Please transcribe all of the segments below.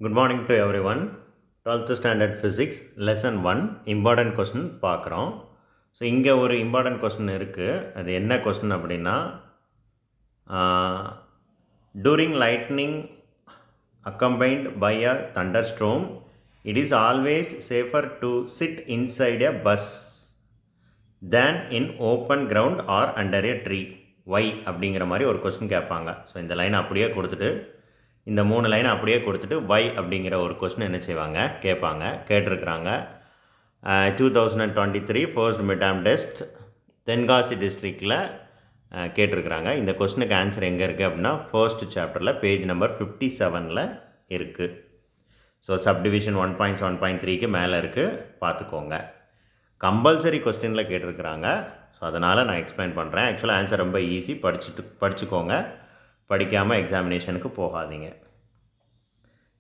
Good morning to everyone. 12th standard physics lesson 1 important question பார்க்குறோம். So இங்கே ஒரு important question இருக்குது. அது என்ன question அப்படின்னா during lightning accompanied by a thunderstorm it is always safer to sit inside a bus than in open ground or under a tree. Why அப்படிங்கிற மாதிரி ஒரு கொஸ்டின் கேட்பாங்க. ஸோ இந்த லைன் அப்படியே கொடுத்துட்டு இந்த 3 லைனை அப்படியே கொடுத்துட்டு வை அப்படிங்கிற ஒரு கொஸ்டின் என்ன செய்வாங்க கேட்டிருக்கிறாங்க. 2023 first mid term test Tenkasi டிஸ்ட்ரிக்டில் கேட்டிருக்கிறாங்க. இந்த கொஸ்டினுக்கு ஆன்சர் எங்கே இருக்குது அப்படின்னா ஃபர்ஸ்ட் சாப்டரில் பேஜ் நம்பர் 57 இருக்குது. ஸோ சப்டிவிஷன் 1.7.3க்கு மேலே இருக்குது, பார்த்துக்கோங்க. கம்பல்சரி கொஸ்டினில் கேட்டிருக்கிறாங்க. ஸோ அதனால் நான் எக்ஸ்பிளைன் பண்ணுறேன். ஆக்சுவலாக ஆன்சர் ரொம்ப ஈஸி, படிச்சுக்கோங்க. படிக்காமல் எக்ஸாமினேஷனுக்கு போகாதீங்க.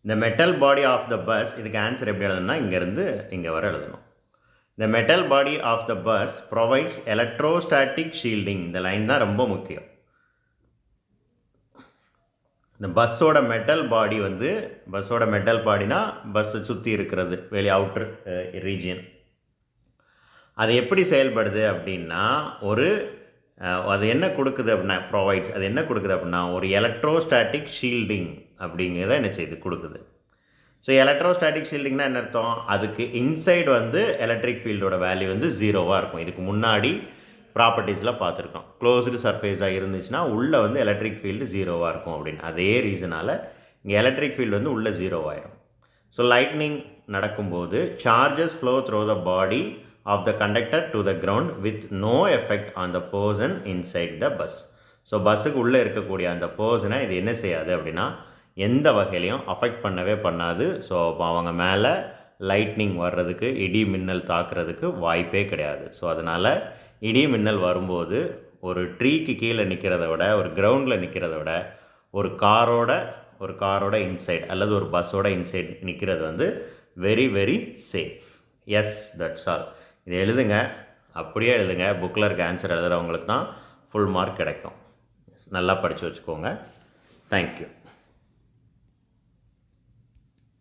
இந்த metal body of the bus, இதுக்கு ஆன்சர் எப்படி எழுதணும்னா இங்கேருந்து இங்கே வர எழுதணும். இந்த metal body of the bus provides electrostatic shielding. இந்த லைன் தான் ரொம்ப முக்கியம். இந்த பஸ்ஸோட மெட்டல் பாடி பஸ்ஸோட மெட்டல் பாடினா பஸ்ஸை சுற்றி இருக்கிறது வெளி அவுட்டர் ரீஜியன். அது எப்படி செயல்படுது அப்படின்னா அது என்ன கொடுக்குது அப்படின்னா ப்ரொவைட்ஸ், அது என்ன கொடுக்குது அப்படின்னா ஒரு எலக்ட்ரோஸ்டாட்டிக் ஷீல்டிங் அப்படிங்கிறத என்ன செய்யுது கொடுக்குது. ஸோ எலக்ட்ரோஸ்டாட்டிக் ஷீல்டிங்னா என்ன அர்த்தம்? அதுக்கு இன்சைடு எலக்ட்ரிக் ஃபீல்டோட வேல்யூ 0வாக இருக்கும். இதுக்கு முன்னாடி ப்ராப்பர்ட்டிஸில் பார்த்துருக்கோம். க்ளோஸ்டு சர்ஃபேஸாக இருந்துச்சுன்னா உள்ளே எலக்ட்ரிக் ஃபீல்டு 0வாக இருக்கும் அப்படின்னு. அதே ரீசனால் இங்கே எலக்ட்ரிக் ஃபீல்டு உள்ளே 0ஆயிரும். ஸோ லைட்னிங் நடக்கும்போது charges flow through the body of the conductor to the ground with no effect on the person inside the bus. So பஸ்ஸுக்கு உள்ளே இருக்கக்கூடிய அந்த பர்சனை இது என்ன செய்யாது அப்படின்னா எந்த வகையிலையும் அஃபெக்ட் பண்ணவே பண்ணாது. ஸோ அவங்க மேலே லைட்னிங் வர்றதுக்கு, இடி மின்னல் தாக்குறதுக்கு வாய்ப்பே கிடையாது. ஸோ அதனால் இடி மின்னல் வரும்போது ஒரு ட்ரீக்கு கீழே நிற்கிறத விட, ஒரு கிரவுண்டில் நிற்கிறத விட, ஒரு காரோட இன்சைட் அல்லது ஒரு பஸ்ஸோட இன்சைட் நிற்கிறது very very safe. Yes, that's all. இதை எழுதுங்க, அப்படியே எழுதுங்க. புக்கில் இருக்க ஆன்சர் எழுதுகிறவங்களுக்கு தான் ஃபுல் மார்க் கிடைக்கும். நல்லா படித்து வச்சுக்கோங்க. தேங்க்யூ.